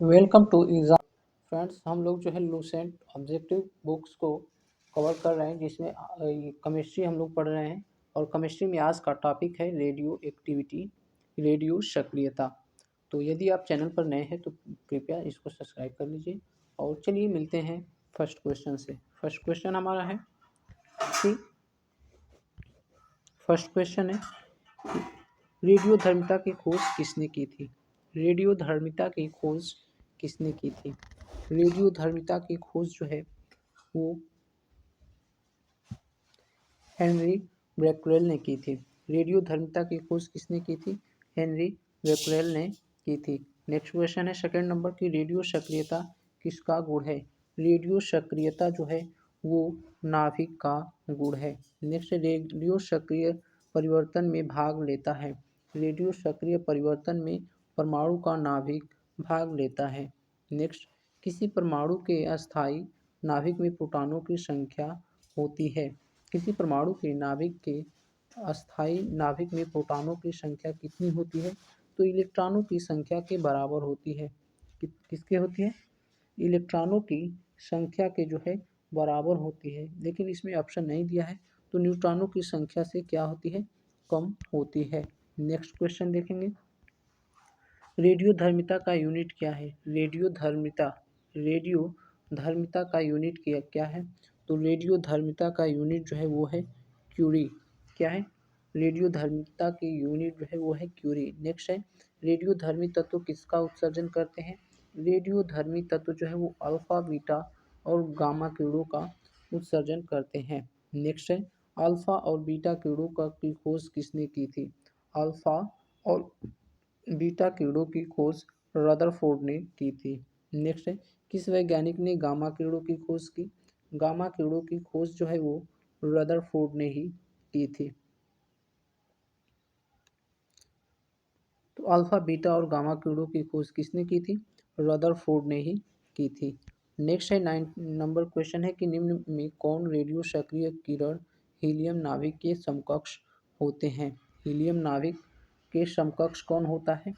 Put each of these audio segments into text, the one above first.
Welcome to exam. Friends, हम लोग जो है लूसेंट ऑब्जेक्टिव बुक्स को कवर कर रहे हैं, जिसमें केमिस्ट्री हम लोग पढ़ रहे हैं। और केमिस्ट्री में आज का टॉपिक है रेडियो एक्टिविटी, रेडियो सक्रियता। तो यदि आप चैनल पर नए हैं तो कृपया इसको सब्सक्राइब कर लीजिए। और चलिए मिलते हैं फर्स्ट क्वेश्चन से। फर्स्ट क्वेश्चन हमारा है कि फर्स्ट क्वेश्चन है रेडियोधर्मिता की खोज किसने की थी। रेडियोधर्मिता की खोज किसने की थी। रेडियोधर्मिता की खोज जो है वो हेनरी ब्रेकरेल ने की थी। रेडियोधर्मिता की खोज किसने की थी। हेनरी ब्रेकरेल ने की थी। नेक्स्ट क्वेश्चन है सेकंड नंबर की रेडियो सक्रियता किसका गुण है। रेडियो सक्रियता जो है वो नाभिक का गुण है। नेक्स्ट रेडियो सक्रिय परिवर्तन में भाग लेता है। रेडियो सक्रिय परिवर्तन में परमाणु का नाभिक भाग लेता है। नेक्स्ट किसी परमाणु के अस्थायी नाभिक में प्रोटॉनों की संख्या होती है। किसी परमाणु के नाभिक के अस्थायी नाभिक में प्रोटॉनों की संख्या कितनी होती है। तो इलेक्ट्रॉनों की संख्या के बराबर होती है। किसके होती है। इलेक्ट्रॉनों की संख्या के जो है बराबर होती है। लेकिन इसमें ऑप्शन नहीं दिया है, तो न्यूट्रॉनों की संख्या से क्या होती है, कम होती है। नेक्स्ट क्वेश्चन देखेंगे रेडियोधर्मिता का यूनिट क्या है। रेडियोधर्मिता का यूनिट क्या है। तो रेडियोधर्मिता का यूनिट जो है वो है क्यूरी। क्या है। रेडियोधर्मिता की यूनिट जो है वो है क्यूरी। नेक्स्ट है रेडियोधर्मी तत्व किसका उत्सर्जन करते हैं। रेडियोधर्मी तत्व जो है वो अल्फा बीटा और गामा किरणों का उत्सर्जन करते हैं। नेक्स्ट है अल्फा और बीटा किरणों की खोज किसने की थी। अल्फा और बीटा किरणों की खोज रदरफोर्ड ने की थी। नेक्स्ट है किस वैज्ञानिक ने गामा किरणों की खोज की। गामा किरणों की खोज जो है वो रदरफोर्ड ने ही की थी। तो अल्फा बीटा और गामा किरणों की खोज किसने की थी, रदरफोर्ड ने ही की थी। नेक्स्ट है 9 नंबर क्वेश्चन है कि निम्न में कौन रेडियो सक्रिय किरण हीलियम नाभिक के समकक्ष होते हैं। हीलियम नाभिक के समकक्ष कौन होता है।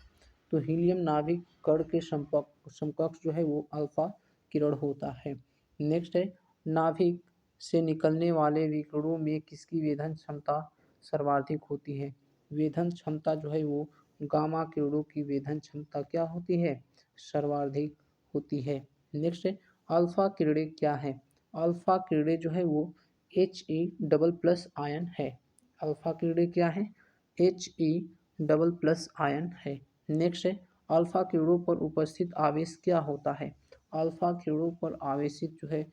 तो हीलियम नाभिक कण के समकक्ष जो है वो अल्फा किरण होता है। नेक्स्ट है नाभिक से निकलने वाले विकिरणों में किसकी वेधन क्षमता सर्वाधिक होती है। वेधन क्षमता जो है वो गामा किरणों की वेधन क्षमता क्या होती है, सर्वाधिक होती है। नेक्स्ट है अल्फा किरणें क्या है। अल्फा किरणें जो है वो He++ आयन है। अल्फा किरणें क्या है, He++ आयन है। नेक्स्ट है अल्फा किरणों पर उपस्थित आवेश क्या होता है। अल्फा किरणों पर आवेशित जो है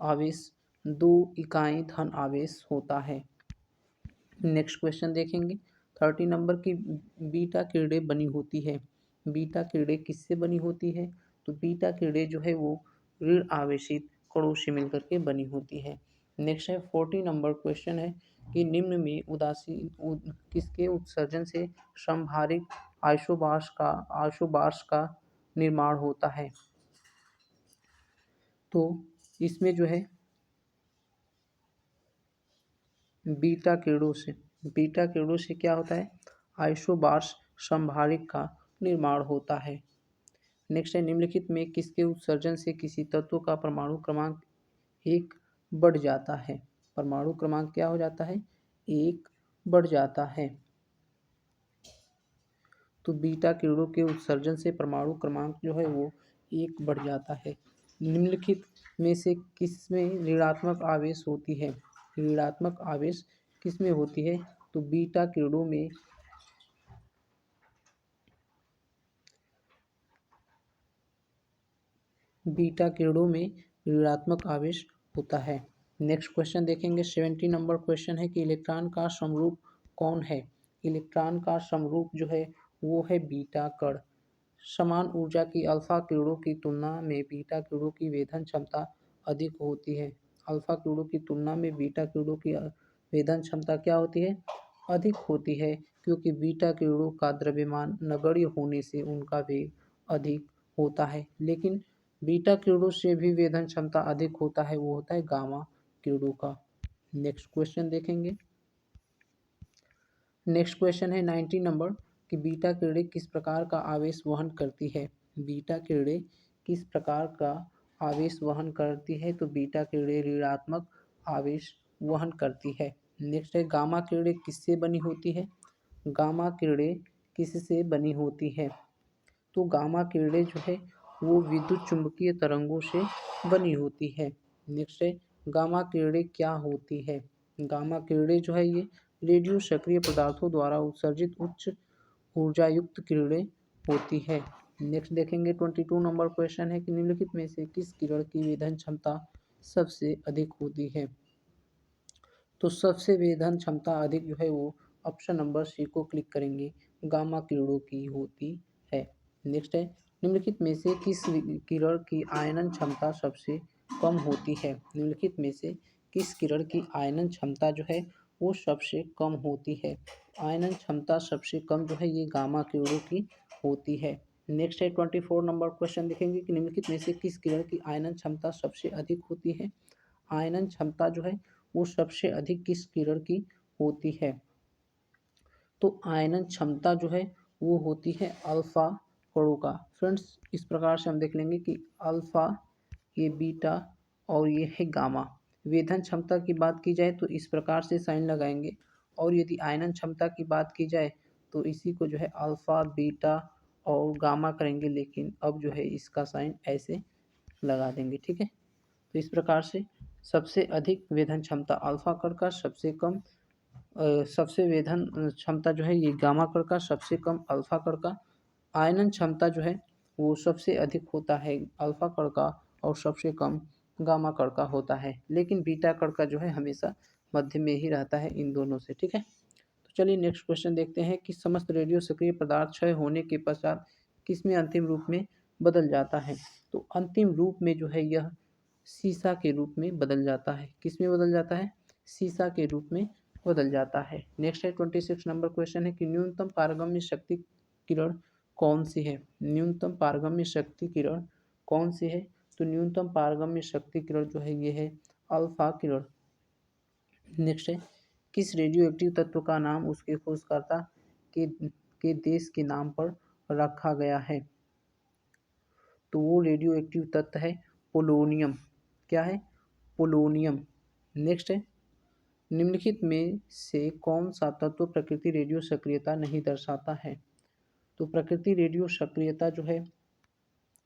आवेश 2 इकाई धन आवेश होता है। नेक्स्ट क्वेश्चन देखेंगे 30 नंबर की बीटा किरणें बनी होती है। बीटा किरणें किससे बनी होती है। तो बीटा किरणें जो है वो ऋण आवेशित कणों से मिलकर के बनी होती है। नेक्स्ट है 40 नंबर क्वेश्चन है कि निम्न में किसके उत्सर्जन से संभारित आइसोबार्स का निर्माण होता है। तो इसमें जो है बीटा किरणों से क्या होता है, आइसोबार्स संभारित का निर्माण होता है। नेक्स्ट है निम्नलिखित में किसके उत्सर्जन से किसी तत्व का परमाणु क्रमांक 1 बढ़ जाता है। परमाणु क्रमांक क्या हो जाता है, 1 बढ़ जाता है। तो बीटा किरणों के उत्सर्जन से परमाणु क्रमांक जो है वो 1 बढ़ जाता है। निम्नलिखित में से किसमें ऋणात्मक आवेश होती है। ऋणात्मक आवेश किसमें होती है। तो बीटा किरणों में ऋणात्मक आवेश होता है। नेक्स्ट क्वेश्चन देखेंगे 70 नंबर क्वेश्चन है कि इलेक्ट्रॉन का समरूप कौन है। इलेक्ट्रॉन का समरूप जो है वो है बीटा कण। समान ऊर्जा की अल्फा किरणों की तुलना में बीटा किरणों की वेधन क्षमता अधिक होती है। अल्फा किरणों की तुलना में बीटा किरणों की वेधन क्षमता क्या होती है, अधिक होती है, क्योंकि बीटा किरणों का द्रव्यमान नगण्य होने से उनका वेग अधिक होता है। लेकिन बीटा किरणों से भी वेधन क्षमता अधिक होता है, वो होता है गामा किरणों का। नेक्स्ट क्वेश्चन देखेंगे। नेक्स्ट क्वेश्चन है 90 नंबर कि बीटा किरणें किस प्रकार का आवेश वहन करती है। बीटा किरणें किस प्रकार का आवेश वहन करती है? तो बीटा किरणें ऋणात्मक आवेश वहन करती है। नेक्स्ट है गामा किरणें किससे बनी होती है? गामा किरणें किससे बनी होती है? तो गामा किरणें जो है वो विद्युत चुम्बकीय तरंगों से बनी होती है। नेक्स्ट है गामा किरणें क्या होती है? गामा किरणें जो है ये रेडियो सक्रिय पदार्थों द्वारा उत्सर्जित उच्च ऊर्जा युक्त किरणें होती है। नेक्स्ट देखेंगे 22 नंबर क्वेश्चन है कि निम्नलिखित में से किस किरण की वेधन क्षमता सबसे अधिक होती है? तो सबसे वेधन क्षमता अधिक जो है वो ऑप्शन नंबर सी को क्लिक करेंगे, गामा किरणों की होती है। नेक्स्ट है निम्नलिखित में से किस किरण की आयनन क्षमता सबसे कम होती है? निम्नलिखित में से किस किरण की आयनन क्षमता जो है वो सबसे कम होती है? आयनन क्षमता सबसे कम जो है ये गामा किरणों की होती है। नेक्स्ट है 24 नंबर क्वेश्चन देखेंगे कि निम्नलिखित में से किस किरण की आयनन क्षमता सबसे अधिक होती है? आयनन क्षमता जो है वो सबसे अधिक किस किरण की होती है? तो आयनन क्षमता जो है वो होती है अल्फा कणों का। फ्रेंड्स इस प्रकार से हम देख लेंगे कि अल्फा, ये बीटा और ये है गामा। वेधन क्षमता की बात की जाए तो इस प्रकार से साइन लगाएंगे, और यदि आयनन क्षमता की बात की जाए तो इसी को जो है अल्फा, बीटा और गामा करेंगे, लेकिन अब जो है इसका साइन ऐसे लगा देंगे। ठीक है, तो इस प्रकार से सबसे अधिक वेधन क्षमता अल्फा कण का, सबसे कम सबसे वेधन क्षमता जो है ये गामा कण का, सबसे कम अल्फा कण का। आयनन क्षमता जो है वो सबसे अधिक होता है अल्फा कण का और सबसे कम गामा कण का होता है, लेकिन बीटा कण का जो है हमेशा मध्य में ही रहता है इन दोनों से। ठीक है, तो चलिए नेक्स्ट क्वेश्चन देखते हैं कि समस्त रेडियो सक्रिय पदार्थ क्षय होने के पश्चात किसमें अंतिम रूप में बदल जाता है? तो अंतिम रूप में जो है यह सीसा के रूप में बदल जाता है। किस में बदल जाता है? सीसा के रूप में बदल जाता है। नेक्स्ट है 26 नंबर क्वेश्चन है कि न्यूनतम पारगम्य शक्ति किरण कौन सी है? न्यूनतम पारगम्य शक्ति किरण कौन सी है? तो न्यूनतम पारगम्य शक्ति किरण जो है ये है अल्फा किरण। नेक्स्ट है किस रेडियो एक्टिव तत्व का नाम उसके खोजकर्ता के देश के नाम पर रखा गया है? तो वो रेडियो एक्टिव तत्व है पोलोनियम। क्या है? पोलोनियम। नेक्स्ट है निम्नलिखित में से कौन सा तत्व प्रकृति रेडियो सक्रियता नहीं दर्शाता है? तो प्रकृति रेडियो सक्रियता जो है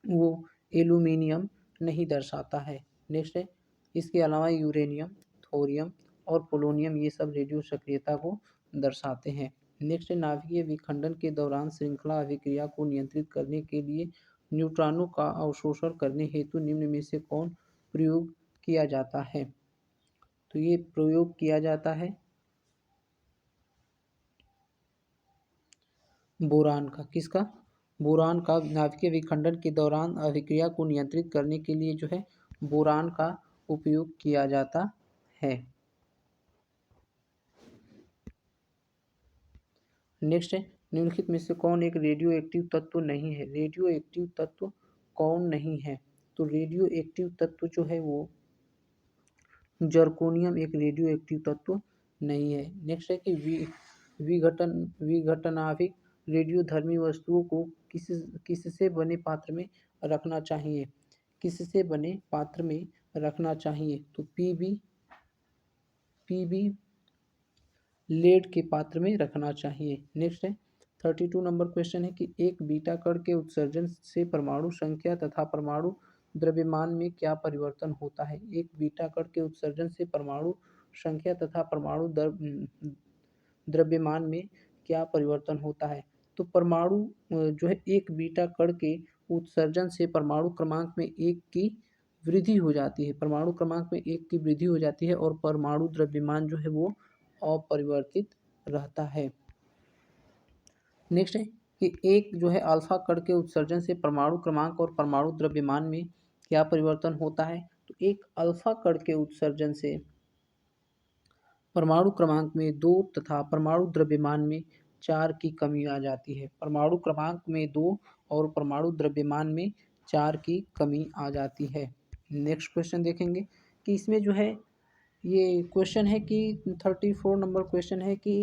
वो एल्यूमिनियम नहीं दर्शाता है। नेक्स्ट है इसके अलावा यूरेनियम, थोरियम और पोलोनियम ये सब रेडियो सक्रियता को दर्शाते हैं। नेक्स्ट है नाभिकीय विखंडन के दौरान श्रृंखला अभिक्रिया को नियंत्रित करने के लिए न्यूट्रॉनों का अवशोषण करने हेतु निम्न में से कौन प्रयोग किया जाता है? तो ये प्रयोग किया जाता है बोरान का। किसका? बोरान का। नाभिकीय विखंडन के दौरान अभिक्रिया को नियंत्रित करने के लिए जो है बोरान का उपयोग किया जाता है। नेक्स्ट है निम्नलिखित में से कौन एक रेडियो एक्टिव तत्व नहीं है? रेडियो एक्टिव तत्व कौन नहीं है? तो रेडियो एक्टिव तत्व जो है वो जर्कोनियम एक रेडियो एक्टिव तत्व नहीं है। नेक्स्ट है कि विघटनाभिक रेडियोधर्मी वस्तुओं को किससे बने पात्र में रखना चाहिए? किससे बने पात्र में रखना चाहिए? तो पीबी लेड के पात्र में रखना चाहिए। नेक्स्ट है 32 नंबर क्वेश्चन है कि एक बीटा कण के उत्सर्जन से परमाणु संख्या तथा परमाणु द्रव्यमान में क्या परिवर्तन होता है? एक बीटा कण के उत्सर्जन से परमाणु संख्या तथा परमाणु द्रव्यमान में क्या परिवर्तन होता है? तो परमाणु जो है एक बीटा कण के उत्सर्जन से परमाणु क्रमांक में एक की वृद्धि हो जाती है। परमाणु क्रमांक में एक की वृद्धि हो जाती है और परमाणु द्रव्यमान जो है वो अपरिवर्तित रहता है। नेक्स्ट है कि एक जो है अल्फा कण के उत्सर्जन से परमाणु क्रमांक और परमाणु द्रव्यमान में क्या परिवर्तन होता है? तो एक अल्फा कण के उत्सर्जन से परमाणु क्रमांक में 2 तथा परमाणु द्रव्यमान में 4 की कमी आ जाती है। परमाणु क्रमांक में 2 और परमाणु द्रव्यमान में 4 की कमी आ जाती है। नेक्स्ट क्वेश्चन देखेंगे कि इसमें जो है ये क्वेश्चन है कि 34 नंबर क्वेश्चन है कि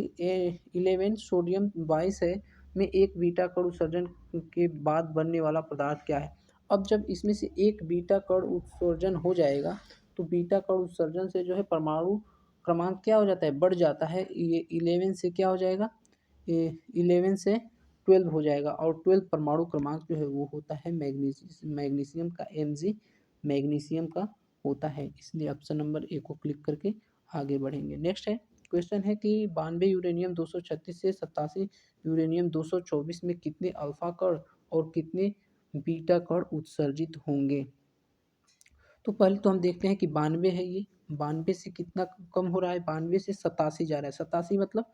11 सोडियम 22 है में एक बीटा कण उत्सर्जन के बाद बनने वाला पदार्थ क्या है। अब जब इसमें से एक बीटा कण उत्सर्जन हो जाएगा तो बीटा कण उत्सर्जन से जो है परमाणु क्रमांक क्या हो जाता है, बढ़ जाता है। ये 11 से क्या हो जाएगा, ये 11 से 12 हो जाएगा और 12 परमाणु क्रमांक जो है वो होता है मैग्नीशियम का, Mg मैग्नीशियम का होता है। इसलिए ऑप्शन नंबर ए को क्लिक करके आगे बढ़ेंगे। नेक्स्ट है क्वेश्चन है कि 92 यूरेनियम 236 से 87 यूरेनियम 224 में कितने अल्फा कण और कितने बीटा कण उत्सर्जित होंगे। तो पहले तो हम देखते हैं कि 92 है, ये 92 से कितना कम हो रहा है, 92 से 87 जा रहा है। 87 मतलब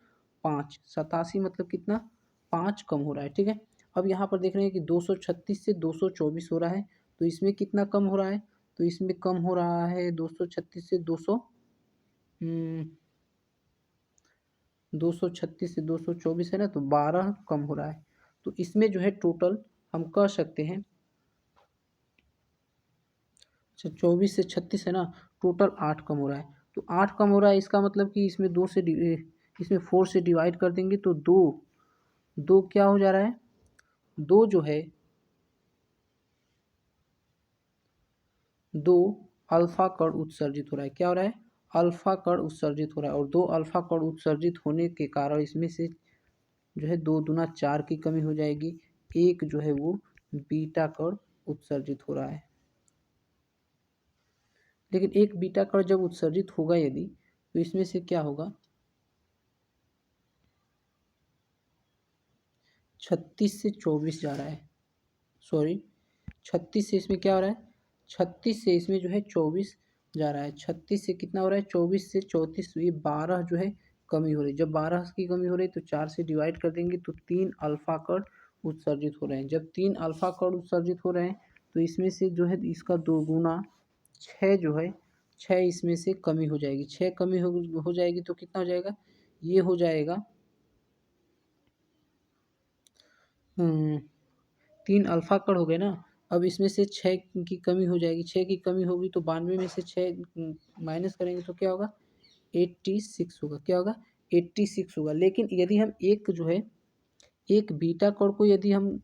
5, 87 मतलब कितना, 5 कम हो रहा है। ठीक है, अब यहाँ पर देख रहे हैं कि 236 से 224 हो रहा है, तो इसमें कितना कम हो रहा है, तो इसमें कम हो रहा है 236 से 236 से 224 है ना, तो 12 कम हो रहा है। तो इसमें जो है टोटल हम कह सकते हैं, अच्छा 24 से 36 है ना, टोटल 8 कम हो रहा है। तो 8 कम हो रहा है, इसका मतलब कि इसमें इसमें 4 से डिवाइड कर देंगे तो दो दो क्या हो जा रहा है, दो जो है, दो अल्फा कण उत्सर्जित हो रहा है। क्या हो रहा है, अल्फा कण उत्सर्जित हो रहा है। और दो अल्फा कण उत्सर्जित होने के कारण इसमें से जो है 2 दूना 4 की कमी हो जाएगी। एक जो है वो बीटा कण उत्सर्जित हो रहा है। लेकिन एक बीटा कण जब उत्सर्जित होगा यदि, तो इसमें से क्या होगा, 36 से 24 जा रहा है, सॉरी 36 से इसमें क्या हो रहा है, 36 से इसमें जो है 24 जा रहा है। 36 से कितना हो रहा है, 24 से 34, ये 12 जो है कमी हो रही है। जब 12 की कमी हो रही है तो 4 से डिवाइड कर देंगे तो 3 अल्फा कण उत्सर्जित हो रहे हैं। जब 3 अल्फा कण उत्सर्जित हो रहे हैं तो इसमें से जो है इसका 2 गुना 6 जो है, 6 इसमें से कमी हो जाएगी। 6 कमी हो जाएगी तो कितना हो जाएगा, ये हो जाएगा 3 अल्फा कण हो गए ना। अब इसमें से 6 की कमी हो जाएगी, 6 की कमी होगी तो 92 में से 6 माइनस करेंगे तो क्या होगा, 86 होगा। क्या होगा, 86 होगा। लेकिन यदि हम एक जो है, एक बीटा कण को यदि हम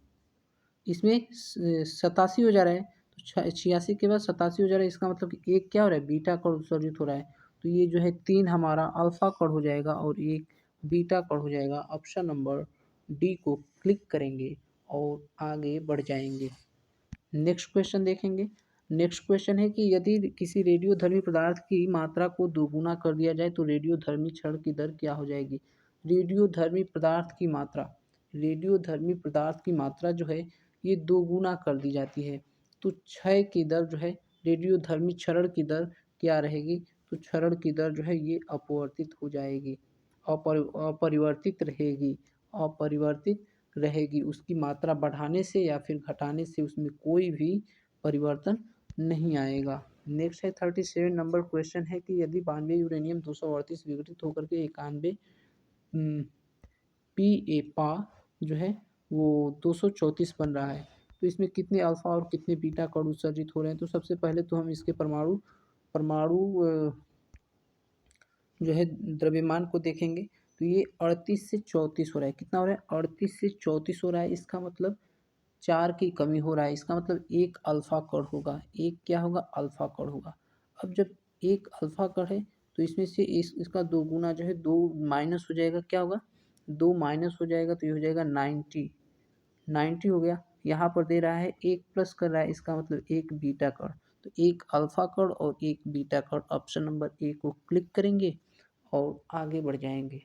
इसमें 87 हो जा रहा है, तो 86 के बाद 87 हो जा रहा है, इसका मतलब कि एक क्या हो रहा है, बीटा कण उत्सर्जित हो रहा है। तो ये जो है 3 हमारा अल्फा कण हो जाएगा और एक बीटा कण हो जाएगा। ऑप्शन नंबर डी को क्लिक करेंगे और आगे बढ़ जाएंगे। नेक्स्ट क्वेश्चन देखेंगे। नेक्स्ट क्वेश्चन है कि यदि किसी रेडियोधर्मी पदार्थ की मात्रा को दोगुना कर दिया जाए तो रेडियोधर्मी क्षरण की दर क्या हो जाएगी। रेडियोधर्मी पदार्थ की मात्रा, रेडियोधर्मी पदार्थ की मात्रा जो है ये दोगुना कर दी जाती है तो क्षय की दर जो है, रेडियोधर्मी क्षरण की दर क्या रहेगी, तो क्षरण की दर जो है ये अपवर्तित हो जाएगी, अपरिवर्तित रहेगी, अपरिवर्तित रहेगी। उसकी मात्रा बढ़ाने से या फिर घटाने से उसमें कोई भी परिवर्तन नहीं आएगा। नेक्स्ट है 37 नंबर क्वेश्चन है कि यदि 92 यूरेनियम 238 विघटित होकर के 91 पा जो है वो 234 बन रहा है, तो इसमें कितने अल्फा और कितने बीटा कण उत्सर्जित हो रहे हैं। तो सबसे पहले तो हम इसके परमाणु परमाणु जो है द्रव्यमान को देखेंगे तो ये 38 से 34 हो रहा है। कितना हो रहा है, 38 से 34 हो रहा है। इसका मतलब 4 की कमी हो रहा है। इसका मतलब एक अल्फा कण होगा, एक क्या होगा, अल्फा कण होगा। अब जब एक अल्फा कण है तो इसमें से इसका 2 गुना जो है 2 माइनस हो जाएगा। क्या होगा, 2 माइनस हो जाएगा तो ये हो जाएगा 90, 90 हो गया। यहाँ पर दे रहा है एक प्लस कर रहा है, इसका मतलब एक बीटा कण। तो एक अल्फा कण और एक बीटा कण। ऑप्शन नंबर ए को क्लिक करेंगे और आगे बढ़ जाएंगे।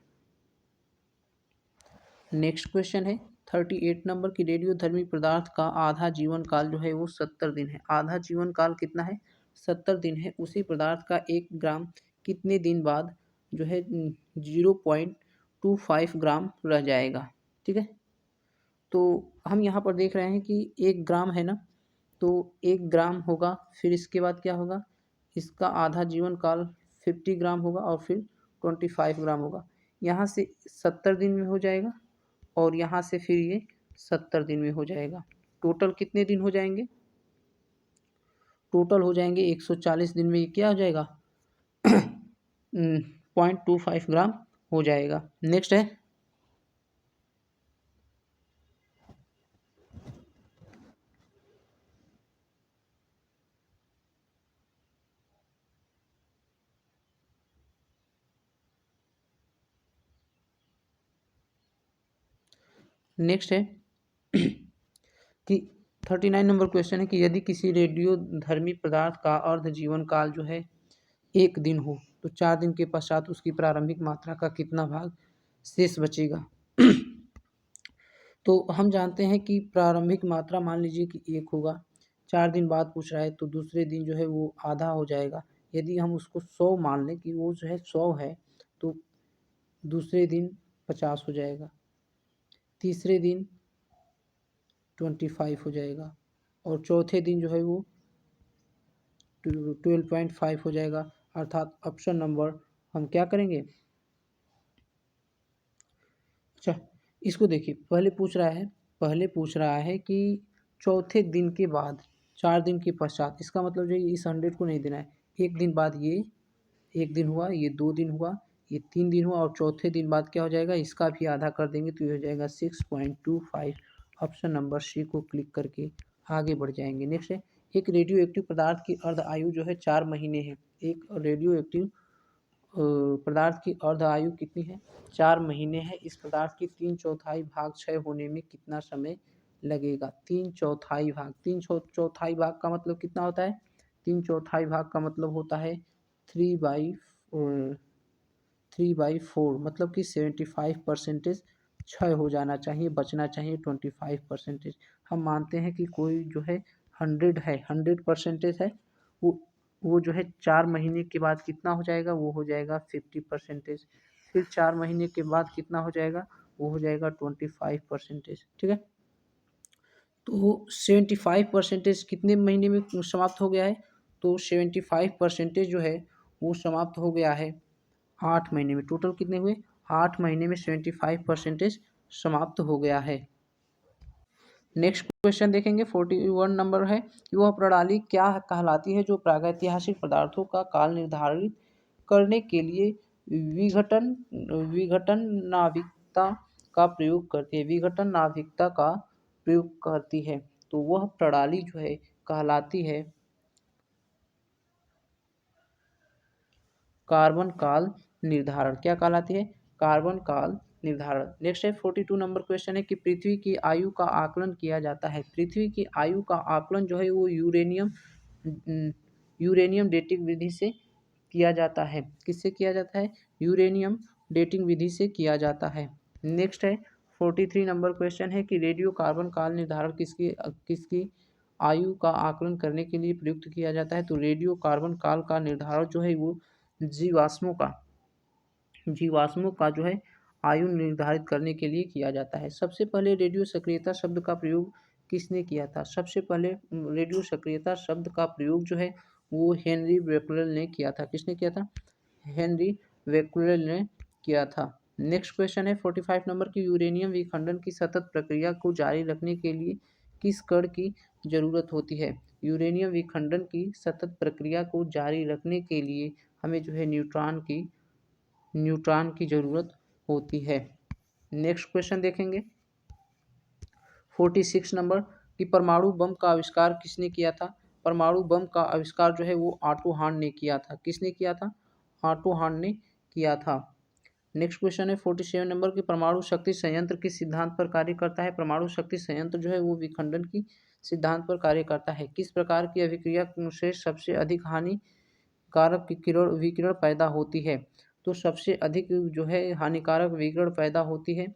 नेक्स्ट क्वेश्चन है 38 नंबर की रेडियोधर्मी पदार्थ का आधा जीवन काल जो है वो 70 दिन है। आधा जीवन काल कितना है, 70 दिन है। उसी पदार्थ का 1 ग्राम कितने दिन बाद जो है 0.25 ग्राम रह जाएगा। ठीक है, तो हम यहाँ पर देख रहे हैं कि 1 ग्राम है ना, तो 1 ग्राम होगा, फिर इसके बाद क्या होगा, इसका आधा जीवन काल 50 ग्राम होगा और फिर 25 ग्राम होगा। यहाँ से 70 दिन में हो जाएगा और यहाँ से फिर ये 70 दिन में हो जाएगा। टोटल कितने दिन हो जाएंगे, टोटल हो जाएंगे 140 दिन में। ये क्या हो जाएगा 0.25 ग्राम हो जाएगा। नेक्स्ट है नेक्स्ट है कि 39 नंबर क्वेश्चन है कि यदि किसी रेडियो धर्मी पदार्थ का अर्ध जीवन काल जो है 1 दिन हो तो 4 दिन के पश्चात उसकी प्रारंभिक मात्रा का कितना भाग शेष बचेगा। तो हम जानते हैं कि प्रारंभिक मात्रा मान लीजिए कि 1 होगा, 4 दिन बाद पूछ रहा है तो दूसरे दिन जो है वो आधा हो जाएगा। यदि हम उसको 100 मान लें कि वो जो है 100 है तो दूसरे दिन 50 हो जाएगा, तीसरे दिन 25 हो जाएगा और चौथे दिन जो है वो 12.5 हो जाएगा। अर्थात ऑप्शन नंबर हम क्या करेंगे। अच्छा, इसको देखिए, पहले पूछ रहा है कि चौथे दिन के बाद 4 दिन के पश्चात, इसका मतलब जो है इस 100 को नहीं देना है। 1 दिन बाद ये 1 दिन हुआ, ये 2 दिन हुआ, ये 3 दिन हुआ और चौथे दिन बाद क्या हो जाएगा, इसका भी आधा कर देंगे तो ये हो जाएगा 6.25। ऑप्शन नंबर सी को क्लिक करके आगे बढ़ जाएंगे। नेक्स्ट है, एक रेडियो एक्टिव पदार्थ की अर्ध आयु जो है 4 महीने है। एक रेडियो एक्टिव पदार्थ की अर्ध आयु कितनी है, 4 महीने है। इस पदार्थ की 3/4 भाग क्षय होने में कितना समय लगेगा। 3/4 भाग का मतलब कितना होता है, 3/4 भाग का मतलब होता है 3/4, मतलब कि 75% क्षय हो जाना चाहिए, बचना चाहिए 25%। हम मानते हैं कि कोई जो है 100% है, वो वो जो है 4 महीने के बाद कितना हो जाएगा, वो हो जाएगा 50%। फिर 4 महीने के बाद कितना हो जाएगा, वो हो जाएगा 25%। ठीक है, तो 75% कितने महीने में समाप्त हो गया है, तो 75% जो है वो समाप्त हो गया है 8 महीने में। टोटल कितने हुए, 8 महीने में 75% समाप्त हो गया है। नेक्स्ट क्वेश्चन देखेंगे, 41 नंबर है कि वह प्रणाली क्या कहलाती है जो प्रागैतिहासिक पदार्थों का काल निर्धारित करने के लिए विघटन विघटन नाभिकता का प्रयोग करती है, विघटन नाभिकता का प्रयोग करती है। तो वह प्रणाली जो है कहलाती है कार्बन काल निर्धारण। क्या कहलाती है, कार्बन काल निर्धारण। नेक्स्ट है 42 नंबर क्वेश्चन है कि पृथ्वी की आयु का आकलन किया जाता है। पृथ्वी की आयु का आकलन जो है वो यूरेनियम डेटिंग विधि से किया जाता है। किससे किया जाता है, यूरेनियम डेटिंग विधि से किया जाता है। नेक्स्ट है 43 नंबर क्वेश्चन है कि रेडियो कार्बन काल निर्धारण किसकी किसकी आयु का आकलन करने के लिए प्रयुक्त किया जाता है। तो रेडियो कार्बन काल का निर्धारण जो है वो जीवाश्मों का जो है आयु निर्धारित करने के लिए किया जाता है। सबसे पहले रेडियो सक्रियता शब्द का प्रयोग किसने किया था, सबसे पहले रेडियो सक्रियता शब्द का प्रयोग जो है वो हेनरी बेक्वेल ने किया था। किसने किया था, हेनरी बेक्वेल ने किया था। नेक्स्ट क्वेश्चन है 45 नंबर की यूरेनियम विखंडन की सतत प्रक्रिया को जारी रखने के लिए किस कण की जरूरत होती है। यूरेनियम विखंडन की सतत प्रक्रिया को जारी रखने के लिए हमें जो है न्यूट्रॉन की ज़रूरत होती है। नेक्स्ट क्वेश्चन देखेंगे 46 नंबर कि परमाणु बम का आविष्कार किसने किया था। परमाणु बम का आविष्कार जो है वो ऑटो हान ने किया था। किसने किया था, ऑटो हान ने किया था। नेक्स्ट क्वेश्चन है 47 नंबर की परमाणु शक्ति संयंत्र किस सिद्धांत पर कार्य करता है। परमाणु शक्ति संयंत्र जो है वो विखंडन की सिद्धांत पर कार्य करता है। किस प्रकार की अभिक्रिया से सबसे अधिक हानिकारक विकिरण पैदा होती है। तो सबसे अधिक जो है हानिकारक विकिरण पैदा होती है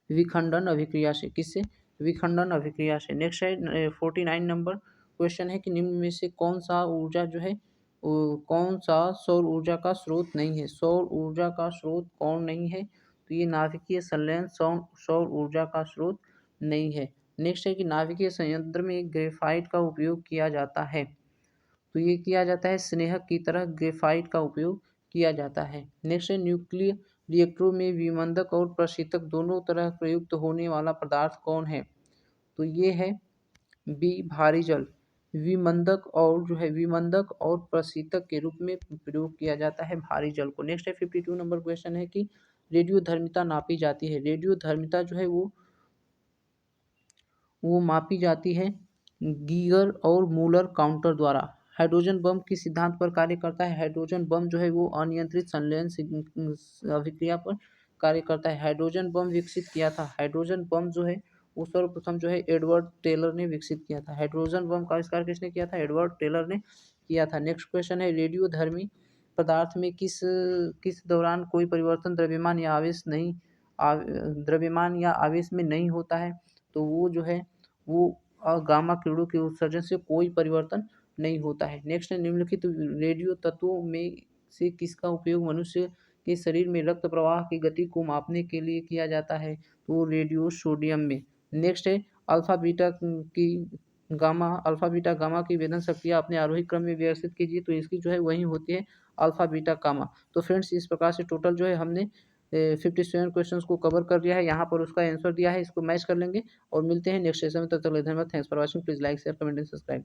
विखंडन अभिक्रिया से। किससे, विखंडन अभिक्रिया से। नेक्स्ट है 49 नंबर क्वेश्चन है कि निम्न में से कौन सा ऊर्जा जो है कौन सा सौर ऊर्जा का स्रोत नहीं है। सौर ऊर्जा का स्रोत कौन नहीं है, तो ये नाभिकीय संलयन सौर ऊर्जा का स्रोत नहीं है। नेक्स्ट है कि नाभिकीय संयंत्र में ग्रेफाइट का उपयोग किया जाता है। तो ये किया जाता है स्नेहक की तरह ग्रेफाइट का उपयोग किया जाता है। नेक्स्ट है न्यूक्लियर रिएक्टरों में विमंदक और प्रशीतक दोनों तरह प्रयुक्त होने वाला पदार्थ कौन है। तो ये है बी भारी जल। विमंदक और प्रशीतक के रूप में प्रयोग किया जाता है भारी जल को। नेक्स्ट है 52 नंबर क्वेश्चन है कि रेडियो धर्मिता नापी जाती है। रेडियो धर्मिता जो है वो मापी जाती है गीगर और मूलर काउंटर द्वारा। हाइड्रोजन बम किस सिद्धांत पर कार्य करता है। हाइड्रोजन बम जो है वो अनियंत्रित संलयन अभिक्रिया पर कार्य करता है। हाइड्रोजन बम विकसित किया था। हाइड्रोजन बम जो है वो सर्वप्रथम जो है एडवर्ड टेलर ने विकसित किया था। हाइड्रोजन बम का आविष्कार किसने किया था? एडवर्ड टेलर ने किया था। नेक्स्ट क्वेश्चन है, रेडियोधर्मी पदार्थ में किस किस दौरान कोई परिवर्तन द्रव्यमान या आवेश में नहीं होता है? तो वो जो है वो गामा किरणों के उत्सर्जन से कोई परिवर्तन नहीं होता है। नेक्स्ट है, निम्नलिखित रेडियो तत्वों में से किसका उपयोग मनुष्य के शरीर में रक्त प्रवाह की गति को मापने के लिए किया जाता है? तो रेडियो सोडियम में। नेक्स्ट है, अल्फा बीटा गामा की वेदन शक्तियाँ अपने आरोही क्रम में व्यवस्थित कीजिए। तो इसकी जो है वही होती है अल्फा बीटा गामा। तो फ्रेंड्स इस प्रकार से टोटल जो है हमने 57 क्वेश्चंस को कवर कर लिया है। यहाँ पर उसका आंसर दिया है, इसको मैच कर लेंगे और मिलते हैं नेक्स्ट सेशन में। तब तक के लिए धन्यवाद। Thanks for watching. Please like share comment and subscribe.